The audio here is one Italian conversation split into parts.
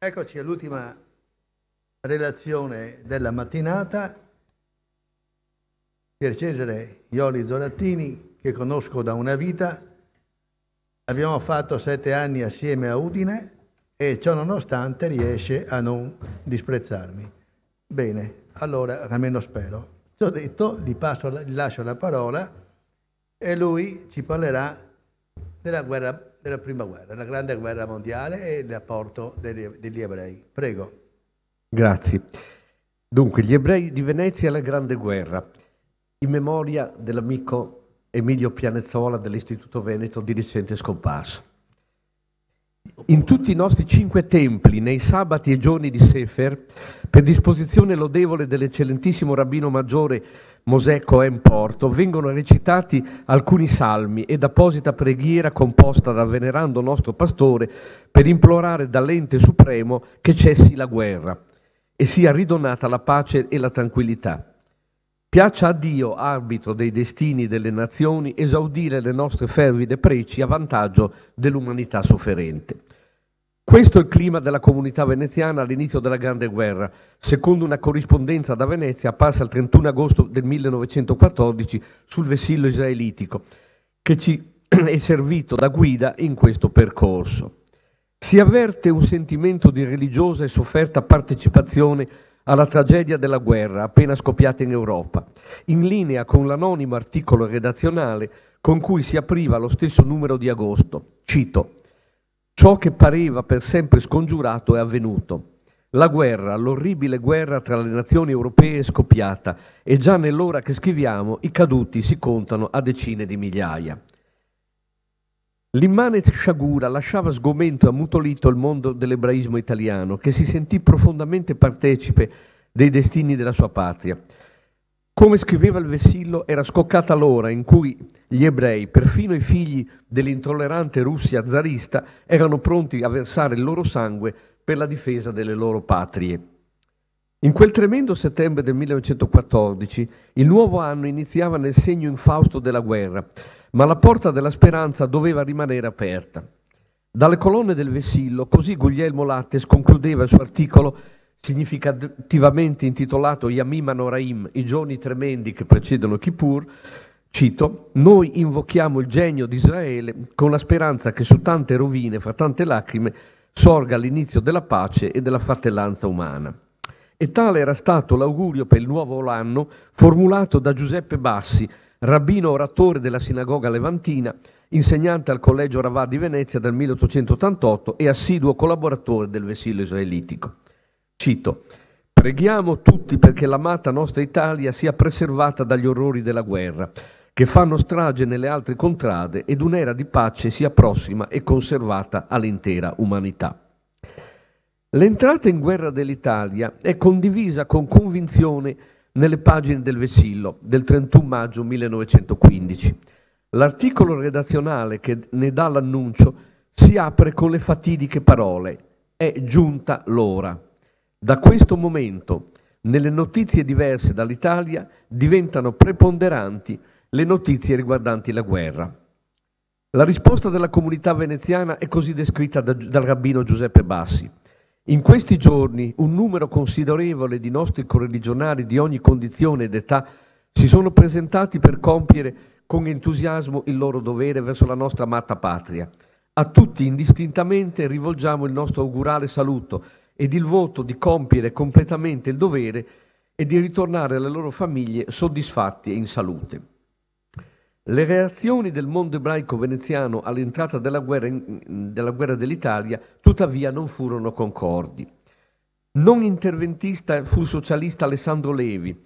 Eccoci all'ultima relazione della mattinata. Pier Cesare Ioli Zorattini, che conosco da una vita. Abbiamo fatto 7 anni assieme a Udine e ciò nonostante riesce a non disprezzarmi. Bene, allora almeno spero. Ciò detto, gli lascio la parola e lui ci parlerà della prima guerra, la grande guerra mondiale e l'apporto degli ebrei. Prego. Grazie. Dunque, gli ebrei di Venezia e la Grande Guerra, in memoria dell'amico Emilio Pianezzola dell'Istituto Veneto di recente scomparso. In tutti i nostri 5 templi, nei sabati e giorni di Sefer, per disposizione lodevole dell'eccellentissimo rabbino maggiore Mosè Cohen Porto, vengono recitati alcuni salmi ed apposita preghiera composta dal venerando nostro pastore per implorare dall'ente supremo che cessi la guerra e sia ridonata la pace e la tranquillità. Piaccia a Dio, arbitro dei destini delle nazioni, esaudire le nostre fervide preci a vantaggio dell'umanità sofferente. Questo è il clima della comunità veneziana all'inizio della Grande Guerra, secondo una corrispondenza da Venezia apparsa il 31 agosto del 1914 sul vessillo israelitico, che ci è servito da guida in questo percorso. Si avverte un sentimento di religiosa e sofferta partecipazione alla tragedia della guerra appena scoppiata in Europa, in linea con l'anonimo articolo redazionale con cui si apriva lo stesso numero di agosto. Cito: «Ciò che pareva per sempre scongiurato è avvenuto. La guerra, l'orribile guerra tra le nazioni europee è scoppiata e già nell'ora che scriviamo i caduti si contano a decine di migliaia». L'immane sciagura lasciava sgomento e ammutolito il mondo dell'ebraismo italiano, che si sentì profondamente partecipe dei destini della sua patria. Come scriveva il vessillo, era scoccata l'ora in cui gli ebrei, perfino i figli dell'intollerante Russia zarista, erano pronti a versare il loro sangue per la difesa delle loro patrie. In quel tremendo settembre del 1914, il nuovo anno iniziava nel segno infausto della guerra, ma la porta della speranza doveva rimanere aperta. Dalle colonne del vessillo, così Guglielmo Lattes concludeva il suo articolo significativamente intitolato Yamim Anoraim, i giorni tremendi che precedono Kippur, cito: «Noi invochiamo il genio di Israele con la speranza che su tante rovine, fra tante lacrime, sorga l'inizio della pace e della fratellanza umana». E tale era stato l'augurio per il nuovo anno formulato da Giuseppe Bassi, rabbino oratore della sinagoga levantina, insegnante al Collegio Ravà di Venezia dal 1888 e assiduo collaboratore del vessillo israelitico. Cito: «Preghiamo tutti perché l'amata nostra Italia sia preservata dagli orrori della guerra, che fanno strage nelle altre contrade, ed un'era di pace sia prossima e conservata all'intera umanità». L'entrata in guerra dell'Italia è condivisa con convinzione nelle pagine del vessillo del 31 maggio 1915. L'articolo redazionale che ne dà l'annuncio si apre con le fatidiche parole: «È giunta l'ora». Da questo momento, nelle notizie diverse dall'Italia, diventano preponderanti le notizie riguardanti la guerra. La risposta della comunità veneziana è così descritta dal rabbino Giuseppe Bassi. «In questi giorni un numero considerevole di nostri correligionari di ogni condizione ed età si sono presentati per compiere con entusiasmo il loro dovere verso la nostra amata patria. A tutti indistintamente rivolgiamo il nostro augurale saluto ed il voto di compiere completamente il dovere e di ritornare alle loro famiglie soddisfatti e in salute». Le reazioni del mondo ebraico veneziano all'entrata della guerra dell'Italia tuttavia non furono concordi. Non interventista fu il socialista Alessandro Levi,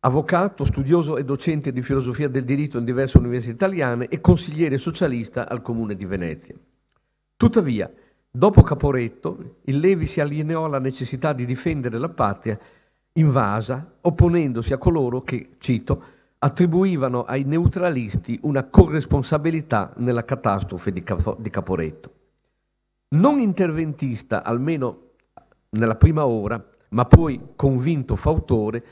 avvocato, studioso e docente di filosofia del diritto in diverse università italiane e consigliere socialista al Comune di Venezia. Tuttavia, dopo Caporetto, il Levi si allineò alla necessità di difendere la patria invasa, opponendosi a coloro che, cito, attribuivano ai neutralisti una corresponsabilità nella catastrofe di Caporetto. Non interventista, almeno nella prima ora, ma poi convinto fautore,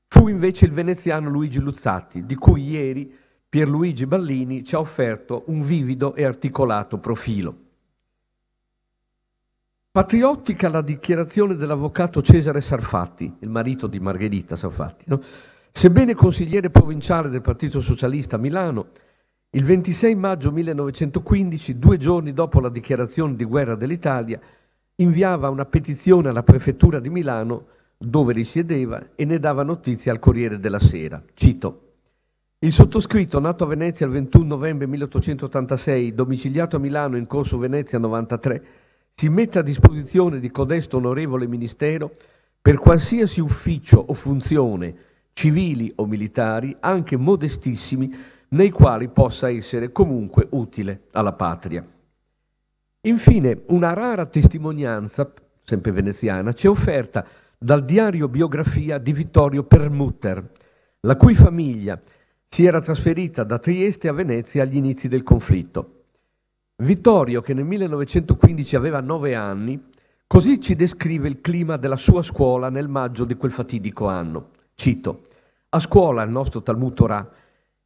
fu invece il veneziano Luigi Luzzatti, di cui ieri Pierluigi Ballini ci ha offerto un vivido e articolato profilo. Patriottica la dichiarazione dell'avvocato Cesare Sarfatti, il marito di Margherita Sarfatti, no? Sebbene consigliere provinciale del Partito Socialista a Milano, il 26 maggio 1915, 2 giorni dopo la dichiarazione di guerra dell'Italia, inviava una petizione alla prefettura di Milano, dove risiedeva, e ne dava notizia al Corriere della Sera. Cito: il sottoscritto, nato a Venezia il 21 novembre 1886, domiciliato a Milano in corso Venezia 93, si mette a disposizione di codesto onorevole ministero per qualsiasi ufficio o funzione, civili o militari, anche modestissimi, nei quali possa essere comunque utile alla patria. Infine, una rara testimonianza, sempre veneziana, ci è offerta dal diario biografia di Vittorio Perlmutter, la cui famiglia si era trasferita da Trieste a Venezia agli inizi del conflitto. Vittorio, che nel 1915 aveva 9 anni, così ci descrive il clima della sua scuola nel maggio di quel fatidico anno. Cito: a scuola, il nostro Talmud Torah,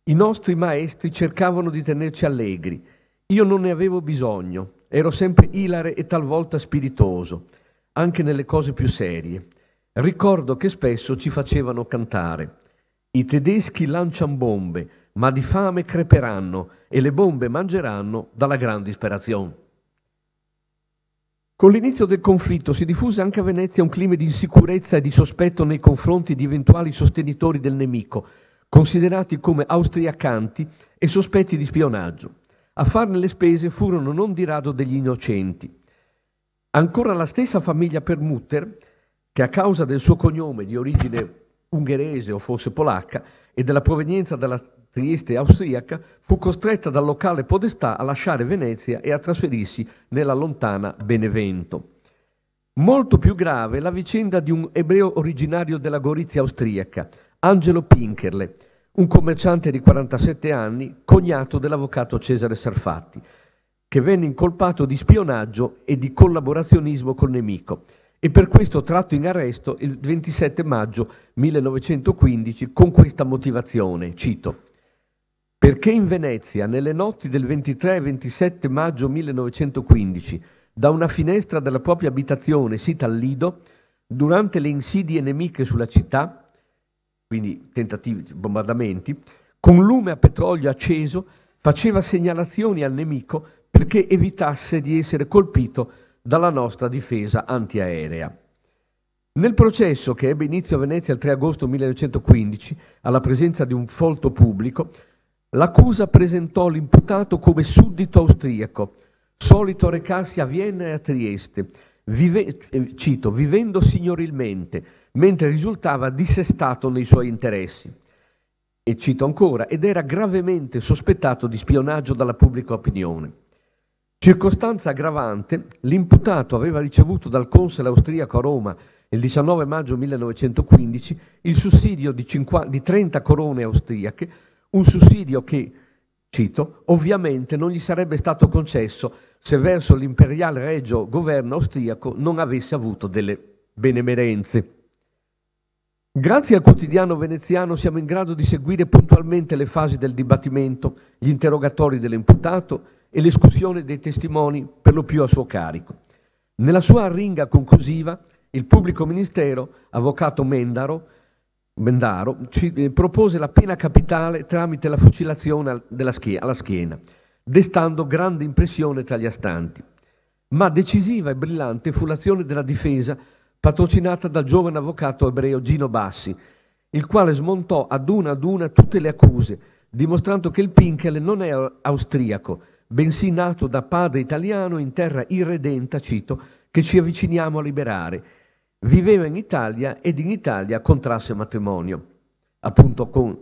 i nostri maestri cercavano di tenerci allegri. Io non ne avevo bisogno, ero sempre ilare e talvolta spiritoso, anche nelle cose più serie. Ricordo che spesso ci facevano cantare: i tedeschi lanciano bombe, ma di fame creperanno e le bombe mangeranno dalla gran disperazione. Con l'inizio del conflitto si diffuse anche a Venezia un clima di insicurezza e di sospetto nei confronti di eventuali sostenitori del nemico, considerati come austriacanti e sospetti di spionaggio. A farne le spese furono non di rado degli innocenti. Ancora la stessa famiglia Perlmutter, che a causa del suo cognome di origine ungherese o forse polacca e della provenienza dalla Trieste austriaca, fu costretta dal locale podestà a lasciare Venezia e a trasferirsi nella lontana Benevento. Molto più grave la vicenda di un ebreo originario della Gorizia austriaca, Angelo Pinkerle, un commerciante di 47 anni, cognato dell'avvocato Cesare Sarfatti, che venne incolpato di spionaggio e di collaborazionismo col nemico e per questo tratto in arresto il 27 maggio 1915 con questa motivazione, cito: perché in Venezia, nelle notti del 23 e 27 maggio 1915, da una finestra della propria abitazione sita al Lido, durante le insidie nemiche sulla città, quindi tentativi, bombardamenti, con lume a petrolio acceso, faceva segnalazioni al nemico perché evitasse di essere colpito dalla nostra difesa antiaerea. Nel processo, che ebbe inizio a Venezia il 3 agosto 1915, alla presenza di un folto pubblico, l'accusa presentò l'imputato come suddito austriaco, solito recarsi a Vienna e a Trieste, cito, vivendo signorilmente, mentre risultava dissestato nei suoi interessi. E cito ancora, ed era gravemente sospettato di spionaggio dalla pubblica opinione. Circostanza aggravante, l'imputato aveva ricevuto dal console austriaco a Roma il 19 maggio 1915 il sussidio di 30 corone austriache, un sussidio che, cito, ovviamente non gli sarebbe stato concesso se verso l'imperiale regio governo austriaco non avesse avuto delle benemerenze. Grazie al quotidiano veneziano siamo in grado di seguire puntualmente le fasi del dibattimento, gli interrogatori dell'imputato e l'escussione dei testimoni per lo più a suo carico. Nella sua arringa conclusiva, il pubblico ministero, avvocato Mendaro, propose la pena capitale tramite la fucilazione alla schiena, destando grande impressione tra gli astanti. Ma decisiva e brillante fu l'azione della difesa patrocinata dal giovane avvocato ebreo Gino Bassi, il quale smontò ad una tutte le accuse, dimostrando che il Pinkerle non è austriaco, bensì nato da padre italiano in terra irredenta, cito, che ci avviciniamo a liberare. Viveva in Italia ed in Italia contrasse matrimonio, appunto con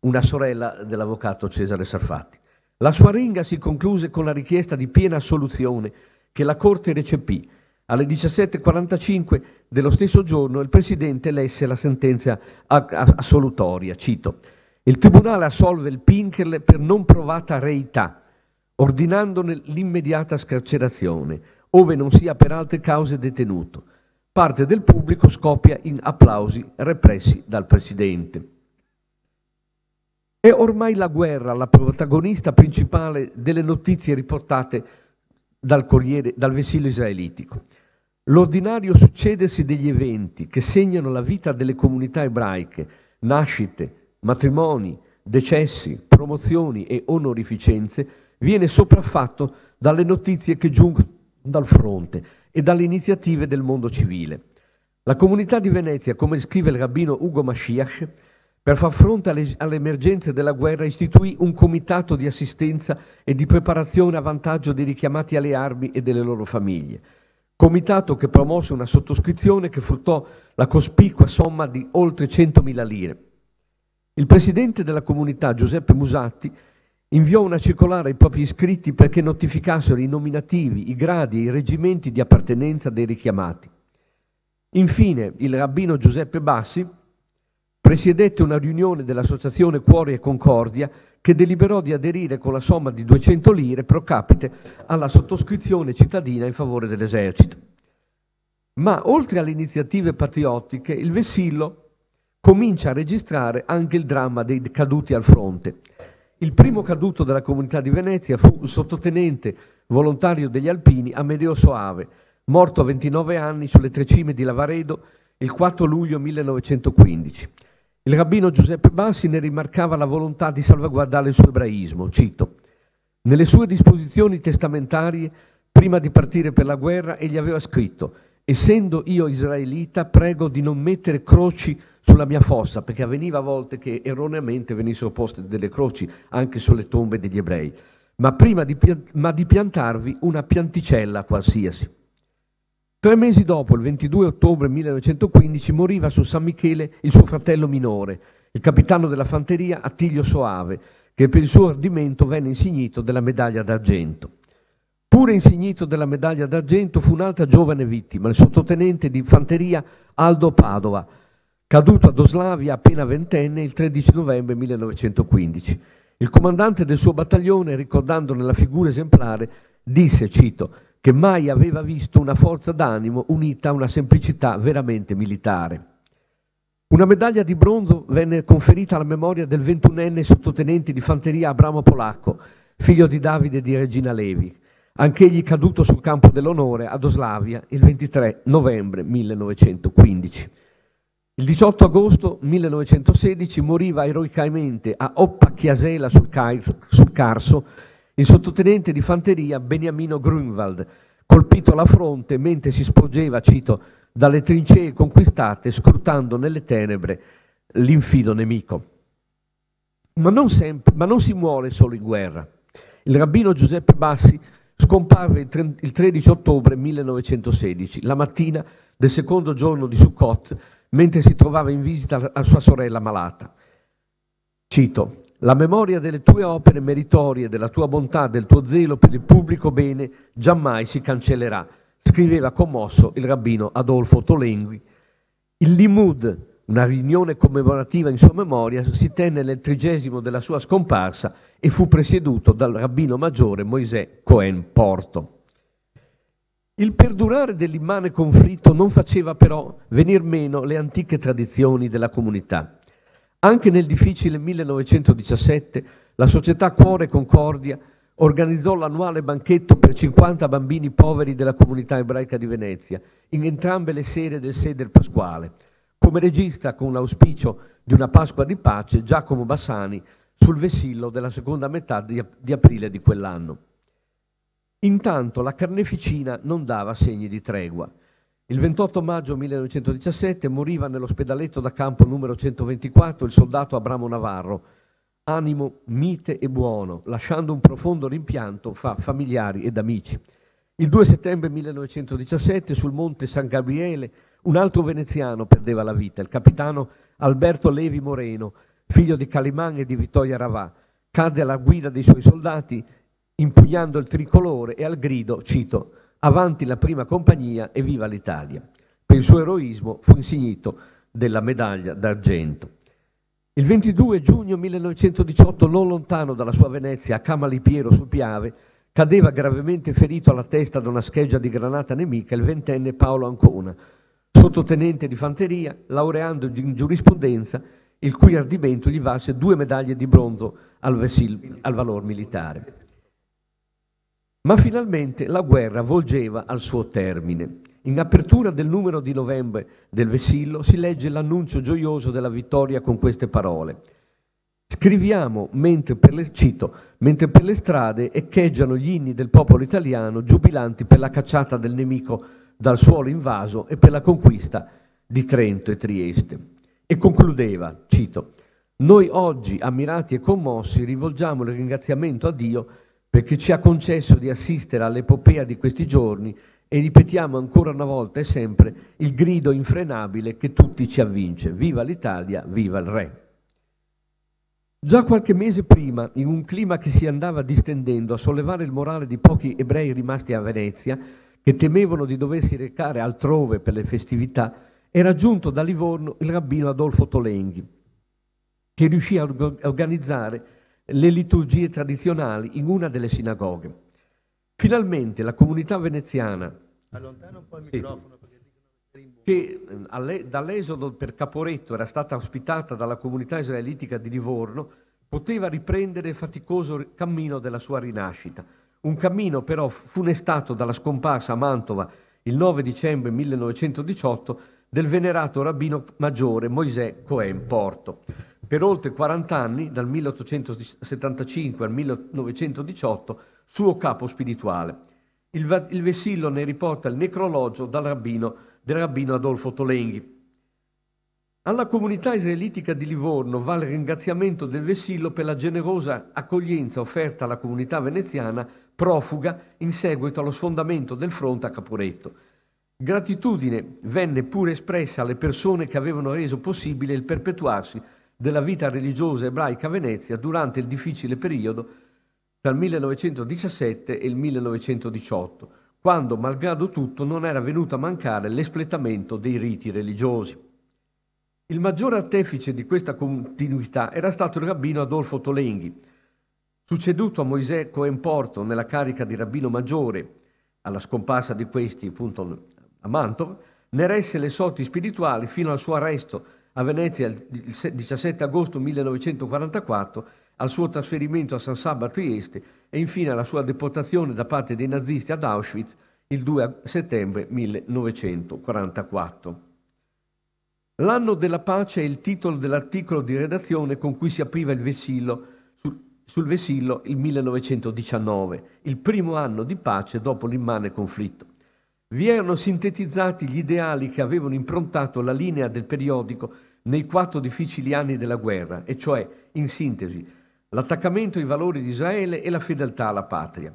una sorella dell'avvocato Cesare Sarfatti. La sua arringa si concluse con la richiesta di piena assoluzione che la Corte recepì. Alle 17:45 dello stesso giorno il Presidente lesse la sentenza assolutoria, cito: il Tribunale assolve il Pinkerle per non provata reità, ordinandone l'immediata scarcerazione, ove non sia per altre cause detenuto. Parte del pubblico scoppia in applausi repressi dal Presidente. È ormai la guerra la protagonista principale delle notizie riportate dal Corriere, dal Vessillo israelitico. L'ordinario succedersi degli eventi che segnano la vita delle comunità ebraiche, nascite, matrimoni, decessi, promozioni e onorificenze, viene sopraffatto dalle notizie che giungono dal fronte e dalle iniziative del mondo civile. La comunità di Venezia, come scrive il rabbino Ugo Mashiach, per far fronte alle emergenze della guerra istituì un comitato di assistenza e di preparazione a vantaggio dei richiamati alle armi e delle loro famiglie. Comitato che promosse una sottoscrizione che fruttò la cospicua somma di oltre 100.000 lire. Il presidente della comunità, Giuseppe Musatti, inviò una circolare ai propri iscritti perché notificassero i nominativi, i gradi e i reggimenti di appartenenza dei richiamati. Infine, il rabbino Giuseppe Bassi presiedette una riunione dell'associazione Cuore e Concordia che deliberò di aderire con la somma di 200 lire pro capite alla sottoscrizione cittadina in favore dell'esercito. Ma oltre alle iniziative patriottiche, il vessillo comincia a registrare anche il dramma dei caduti al fronte. Il primo caduto della comunità di Venezia fu il sottotenente volontario degli Alpini Amedeo Soave, morto a 29 anni sulle tre cime di Lavaredo il 4 luglio 1915. Il rabbino Giuseppe Bassi ne rimarcava la volontà di salvaguardare il suo ebraismo. Cito: nelle sue disposizioni testamentarie, prima di partire per la guerra, egli aveva scritto: essendo io israelita, prego di non mettere croci sulla mia fossa, perché avveniva a volte che erroneamente venissero poste delle croci anche sulle tombe degli ebrei, ma di piantarvi una pianticella qualsiasi. 3 mesi dopo, il 22 ottobre 1915, moriva su San Michele il suo fratello minore, il capitano della fanteria Attilio Soave, che per il suo ardimento venne insignito della medaglia d'argento. Pure insignito della medaglia d'argento fu un'altra giovane vittima, il sottotenente di fanteria Aldo Padova, caduto ad Oslavia appena ventenne il 13 novembre 1915. Il comandante del suo battaglione, ricordandone la figura esemplare, disse, cito, che mai aveva visto una forza d'animo unita a una semplicità veramente militare. Una medaglia di bronzo venne conferita alla memoria del 21enne sottotenente di fanteria Abramo Polacco, figlio di Davide e di Regina Levi, anch'egli caduto sul campo dell'onore ad Oslavia il 23 novembre 1915. Il 18 agosto 1916 moriva eroicamente a Oppa Chiasela sul Carso il sottotenente di fanteria Beniamino Grunwald, colpito alla fronte mentre si sporgeva, cito, dalle trincee conquistate, scrutando nelle tenebre l'infido nemico. Ma non si muore solo in guerra. Il rabbino Giuseppe Bassi scomparve il 13 ottobre 1916, la mattina del secondo giorno di Sukkot, mentre si trovava in visita a sua sorella malata. Cito: la memoria delle tue opere meritorie, della tua bontà, del tuo zelo per il pubblico bene, giammai si cancellerà, scriveva commosso il rabbino Adolfo Tolenghi. Il Limud, una riunione commemorativa in sua memoria, si tenne nel 30° della sua scomparsa e fu presieduto dal rabbino maggiore Moisè Cohen Porto. Il perdurare dell'immane conflitto non faceva però venir meno le antiche tradizioni della comunità. Anche nel difficile 1917 la società Cuore e Concordia organizzò l'annuale banchetto per 50 bambini poveri della comunità ebraica di Venezia, in entrambe le sere del Seder Pasquale. Come regista, con l'auspicio di una Pasqua di pace, Giacomo Bassani sul vessillo della seconda metà di aprile di quell'anno. Intanto la carneficina non dava segni di tregua. Il 28 maggio 1917 moriva nell'ospedaletto da campo numero 124 il soldato Abramo Navarro, animo mite e buono, lasciando un profondo rimpianto fra familiari ed amici. Il 2 settembre 1917 sul monte San Gabriele un altro veneziano perdeva la vita, il capitano Alberto Levi Moreno, figlio di Caliman e di Vittoria Ravà, cadde alla guida dei suoi soldati impugnando il tricolore e al grido, cito, avanti la prima compagnia e viva l'Italia. Per il suo eroismo fu insignito della medaglia d'argento. Il 22 giugno 1918, non lontano dalla sua Venezia, a Camalipiero sul Piave, cadeva gravemente ferito alla testa da una scheggia di granata nemica il ventenne Paolo Ancona, sottotenente di fanteria, laureando in giurisprudenza, il cui ardimento gli valse 2 medaglie di bronzo al valor militare. Ma finalmente la guerra volgeva al suo termine. in apertura del numero di novembre del Vessillo si legge l'annuncio gioioso della vittoria con queste parole. Scriviamo mentre per le strade echeggiano gli inni del popolo italiano giubilanti per la cacciata del nemico dal suolo invaso e per la conquista di Trento e Trieste. E concludeva, cito, noi oggi, ammirati e commossi, rivolgiamo il ringraziamento a Dio perché ci ha concesso di assistere all'epopea di questi giorni e ripetiamo ancora una volta e sempre il grido infrenabile che tutti ci avvince. Viva l'Italia, viva il Re! Già qualche mese prima, in un clima che si andava distendendo a sollevare il morale di pochi ebrei rimasti a Venezia, che temevano di doversi recare altrove per le festività, era giunto da Livorno il rabbino Adolfo Tolenghi, che riuscì a organizzare le liturgie tradizionali in una delle sinagoghe. Finalmente la comunità veneziana, Allontana un po' il microfono perché dicono che dall'esodo per Caporetto era stata ospitata dalla comunità israelitica di Livorno, poteva riprendere il faticoso cammino della sua rinascita. Un cammino però funestato dalla scomparsa a Mantova il 9 dicembre 1918 del venerato rabbino maggiore Moisè Cohen Porto. Per oltre 40 anni, dal 1875 al 1918, suo capo spirituale. Il Vessillo ne riporta il necrologio del rabbino Adolfo Tolenghi. Alla comunità israelitica di Livorno va il ringraziamento del Vessillo per la generosa accoglienza offerta alla comunità veneziana profuga in seguito allo sfondamento del fronte a Caporetto. Gratitudine venne pure espressa alle persone che avevano reso possibile il perpetuarsi della vita religiosa ebraica a Venezia durante il difficile periodo tra il 1917 e il 1918, quando, malgrado tutto, non era venuto a mancare l'espletamento dei riti religiosi. Il maggiore artefice di questa continuità era stato il rabbino Adolfo Tolenghi, succeduto a Moisè Cohen Porto nella carica di rabbino maggiore, alla scomparsa di questi appunto a Mantova, ne resse le sorti spirituali fino al suo arresto a Venezia il 17 agosto 1944, al suo trasferimento a San Sabba a Trieste e infine alla sua deportazione da parte dei nazisti ad Auschwitz il 2 settembre 1944. L'anno della pace è il titolo dell'articolo di redazione con cui si apriva il Vessillo, sul Vessillo il 1919, il primo anno di pace dopo l'immane conflitto. Vi erano sintetizzati gli ideali che avevano improntato la linea del periodico nei 4 difficili anni della guerra, e cioè, in sintesi, l'attaccamento ai valori di Israele e la fedeltà alla patria.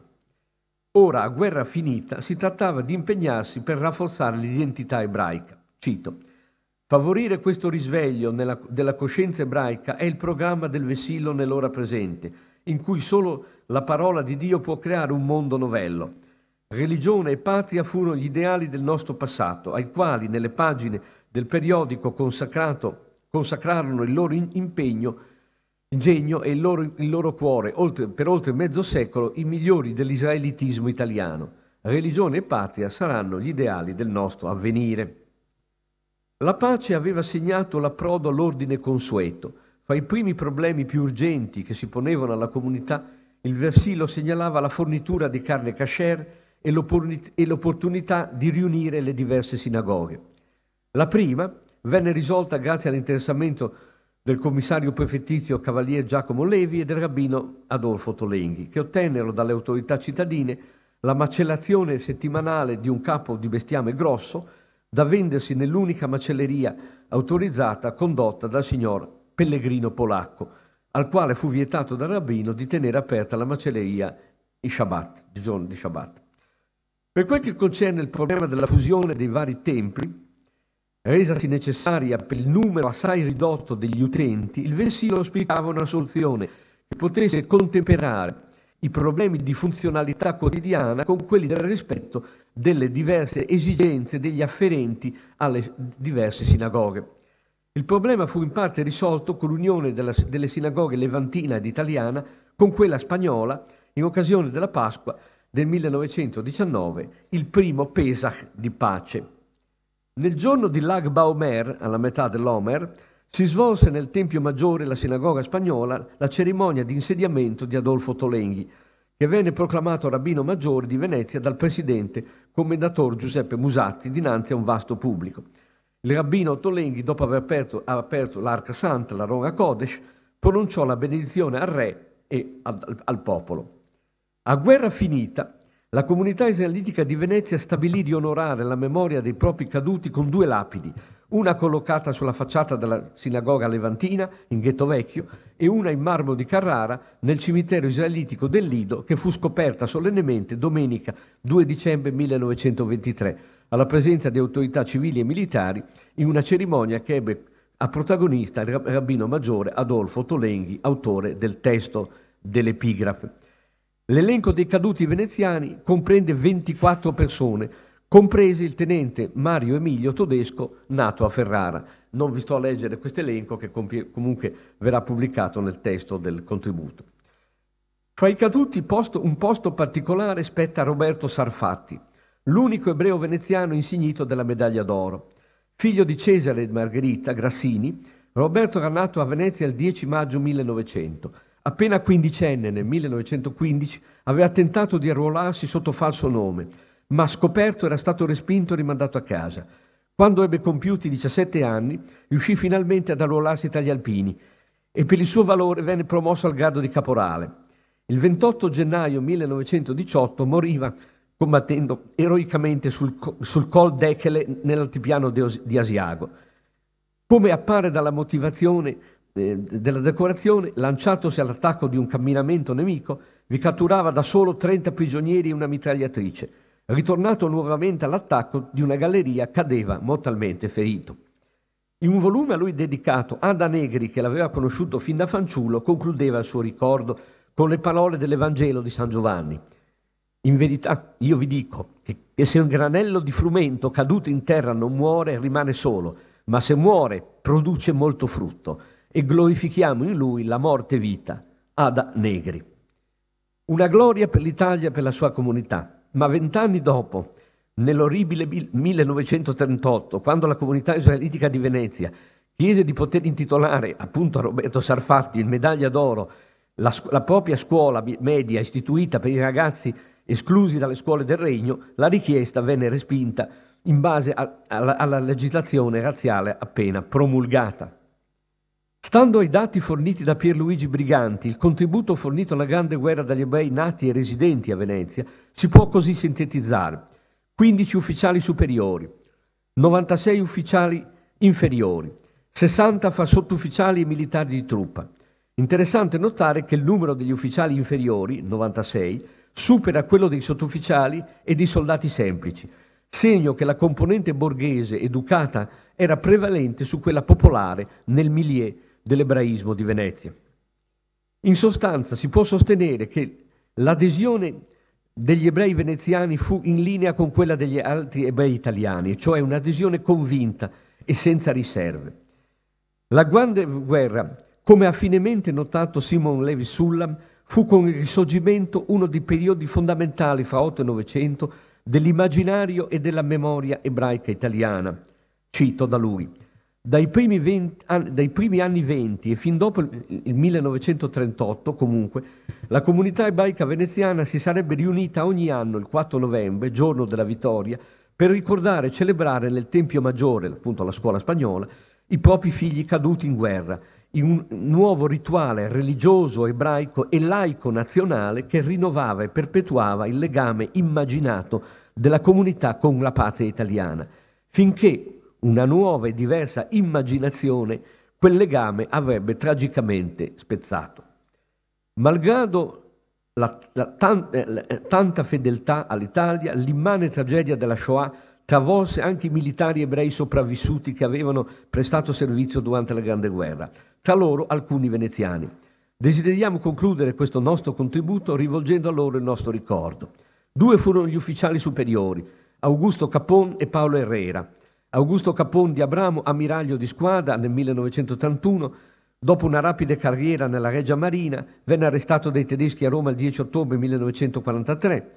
Ora, a guerra finita, si trattava di impegnarsi per rafforzare l'identità ebraica. Cito: favorire questo risveglio della coscienza ebraica è il programma del Vessillo nell'ora presente, in cui solo la parola di Dio può creare un mondo novello. Religione e patria furono gli ideali del nostro passato, ai quali nelle pagine del periodico consacrarono il loro ingegno e il loro cuore, per oltre mezzo secolo, i migliori dell'israelitismo italiano. Religione e patria saranno gli ideali del nostro avvenire. La pace aveva segnato l'approdo all'ordine consueto. Fra i primi problemi più urgenti che si ponevano alla comunità, il Vessillo segnalava la fornitura di carne kasher e l'opportunità di riunire le diverse sinagoghe. La prima venne risolta grazie all'interessamento del commissario prefettizio Cavalier Giacomo Levi e del rabbino Adolfo Tolenghi, che ottennero dalle autorità cittadine la macellazione settimanale di un capo di bestiame grosso da vendersi nell'unica macelleria autorizzata condotta dal signor Pellegrino Polacco, al quale fu vietato dal rabbino di tenere aperta la macelleria i giorni di Shabbat. Per quel che concerne il problema della fusione dei vari templi, resasi necessaria per il numero assai ridotto degli utenti, il Vessillo auspicava una soluzione che potesse contemperare i problemi di funzionalità quotidiana con quelli del rispetto delle diverse esigenze degli afferenti alle diverse sinagoghe. Il problema fu in parte risolto con l'unione delle sinagoghe levantina ed italiana con quella spagnola in occasione della Pasqua del 1919, il primo Pesach di pace. Nel giorno di Lag Baomer, alla metà dell'Omer, si svolse nel Tempio Maggiore, la sinagoga spagnola, la cerimonia di insediamento di Adolfo Tolenghi, che venne proclamato rabbino maggiore di Venezia dal presidente commendator Giuseppe Musatti dinanzi a un vasto pubblico. Il rabbino Tolenghi, dopo aver aperto l'Arca Santa, la Rora Kodesh, pronunciò la benedizione al re e al popolo. A guerra finita, la comunità israelitica di Venezia stabilì di onorare la memoria dei propri caduti con 2 lapidi, una collocata sulla facciata della sinagoga levantina in Ghetto Vecchio e una in marmo di Carrara nel cimitero israelitico del Lido, che fu scoperta solennemente domenica 2 dicembre 1923, alla presenza di autorità civili e militari, in una cerimonia che ebbe a protagonista il rabbino maggiore Adolfo Tolenghi, autore del testo dell'epigrafe. L'elenco dei caduti veneziani comprende 24 persone, compresi il tenente Mario Emilio Todesco, nato a Ferrara. Non vi sto a leggere questo elenco, che comunque verrà pubblicato nel testo del contributo. Fra i caduti un posto particolare spetta a Roberto Sarfatti, l'unico ebreo veneziano insignito della medaglia d'oro. Figlio di Cesare e Margherita Grassini, Roberto era nato a Venezia il 10 maggio 1900. Appena quindicenne, nel 1915, aveva tentato di arruolarsi sotto falso nome, ma scoperto era stato respinto e rimandato a casa. Quando ebbe compiuti 17 anni, riuscì finalmente ad arruolarsi tra gli alpini e per il suo valore venne promosso al grado di caporale. Il 28 gennaio 1918 moriva combattendo eroicamente sul Col d'Echele nell'altipiano di Asiago. Come appare dalla motivazione della decorazione, lanciatosi all'attacco di un camminamento nemico, vi catturava da solo 30 prigionieri e una mitragliatrice. Ritornato nuovamente all'attacco di una galleria, cadeva mortalmente ferito. In un volume a lui dedicato, Ada Negri, che l'aveva conosciuto fin da fanciullo, concludeva il suo ricordo con le parole dell'Evangelo di San Giovanni. In verità, io vi dico che se un granello di frumento caduto in terra non muore, rimane solo, ma se muore, produce molto frutto. E glorifichiamo in lui la morte vita. Ada Negri. Una gloria per l'Italia e per la sua comunità, ma 20 anni dopo, nell'orribile 1938, quando la comunità israelitica di Venezia chiese di poter intitolare appunto a Roberto Sarfatti in medaglia d'oro la propria scuola media istituita per i ragazzi esclusi dalle scuole del Regno, la richiesta venne respinta in base alla legislazione razziale appena promulgata. Stando ai dati forniti da Pierluigi Briganti, il contributo fornito alla Grande Guerra dagli ebrei nati e residenti a Venezia si può così sintetizzare: 15 ufficiali superiori, 96 ufficiali inferiori, 60 fra sottufficiali e militari di truppa. Interessante notare che il numero degli ufficiali inferiori, 96, supera quello dei sottufficiali e dei soldati semplici, segno che la componente borghese educata era prevalente su quella popolare nel milieu dell'ebraismo di Venezia. In sostanza si può sostenere che l'adesione degli ebrei veneziani fu in linea con quella degli altri ebrei italiani, cioè un'adesione convinta e senza riserve. La Grande Guerra, come ha finemente notato Simon Levi Sullam, fu con il Risorgimento uno dei periodi fondamentali fra 8 e 900 dell'immaginario e della memoria ebraica italiana. Cito da lui: dai primi anni 20 e fin dopo il 1938, comunque, la comunità ebraica veneziana si sarebbe riunita ogni anno il 4 novembre, giorno della vittoria, per ricordare e celebrare nel Tempio Maggiore, appunto la scuola spagnola, i propri figli caduti in guerra, in un nuovo rituale religioso, ebraico e laico nazionale che rinnovava e perpetuava il legame immaginato della comunità con la patria italiana, finché una nuova e diversa immaginazione quel legame avrebbe tragicamente spezzato. Malgrado tanta fedeltà all'Italia, l'immane tragedia della Shoah travolse anche i militari ebrei sopravvissuti che avevano prestato servizio durante la Grande Guerra, tra loro alcuni veneziani. Desideriamo concludere questo nostro contributo rivolgendo a loro il nostro ricordo. 2 furono gli ufficiali superiori, Augusto Capon e Paolo Herrera. Augusto Capon di Abramo, ammiraglio di squadra nel 1931, dopo una rapida carriera nella Regia Marina, venne arrestato dai tedeschi a Roma il 10 ottobre 1943,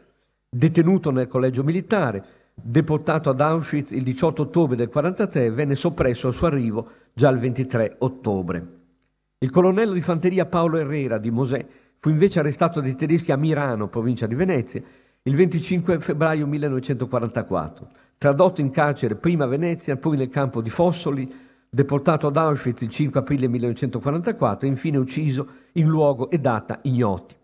detenuto nel collegio militare, deportato ad Auschwitz il 18 ottobre del 1943 e venne soppresso al suo arrivo già il 23 ottobre. Il colonnello di fanteria Paolo Herrera di Mosè fu invece arrestato dai tedeschi a Mirano, provincia di Venezia, il 25 febbraio 1944, tradotto in carcere prima a Venezia, poi nel campo di Fossoli, deportato ad Auschwitz il 5 aprile 1944 e infine ucciso in luogo e data ignoti.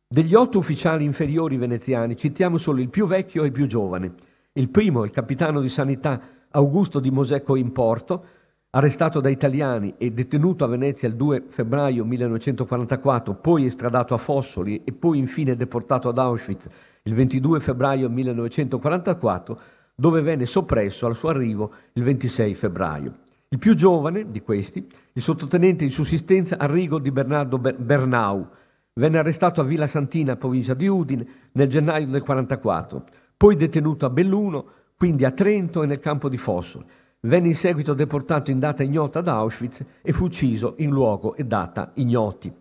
Degli 8 ufficiali inferiori veneziani citiamo solo il più vecchio e il più giovane. Il primo, il capitano di sanità Augusto di Mosè Coimporto, arrestato da italiani e detenuto a Venezia il 2 febbraio 1944, poi estradato a Fossoli e poi infine deportato ad Auschwitz il 22 febbraio 1944, dove venne soppresso al suo arrivo il 26 febbraio. Il più giovane di questi, il sottotenente in sussistenza Arrigo di Bernardo Bernau, venne arrestato a Villa Santina, provincia di Udine, nel gennaio del 1944, poi detenuto a Belluno, quindi a Trento e nel campo di Fossoli. Venne in seguito deportato in data ignota ad Auschwitz e fu ucciso in luogo e data ignoti.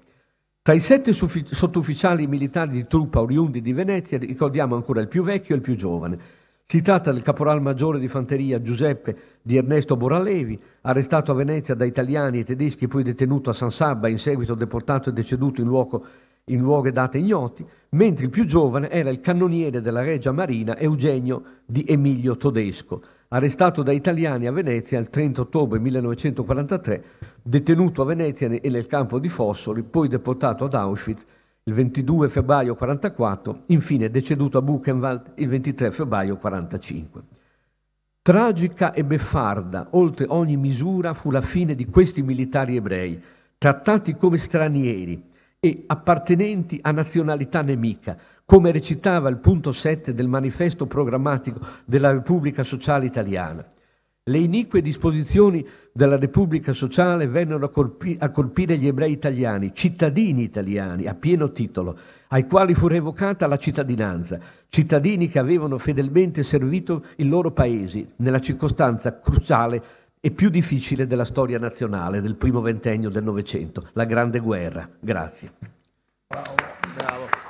Tra i 7 sottufficiali militari di truppa oriundi di Venezia ricordiamo ancora il più vecchio e il più giovane. Si tratta del caporal maggiore di fanteria Giuseppe di Ernesto Boralevi, arrestato a Venezia da italiani e tedeschi, poi detenuto a San Sabba, in seguito deportato e deceduto in luogo e date ignoti, mentre il più giovane era il cannoniere della Regia Marina Eugenio di Emilio Todesco, arrestato da italiani a Venezia il 30 ottobre 1943, detenuto a Venezia e nel campo di Fossoli, poi deportato ad Auschwitz il 22 febbraio 1944, infine deceduto a Buchenwald il 23 febbraio 1945. Tragica e beffarda, oltre ogni misura, fu la fine di questi militari ebrei, trattati come stranieri e appartenenti a nazionalità nemica, come recitava il punto 7 del manifesto programmatico della Repubblica Sociale Italiana. Le inique disposizioni della Repubblica Sociale vennero a colpire gli ebrei italiani, cittadini italiani, a pieno titolo, ai quali fu revocata la cittadinanza, cittadini che avevano fedelmente servito il loro paese nella circostanza cruciale e più difficile della storia nazionale del primo ventennio del Novecento, la Grande Guerra. Grazie. Bravo.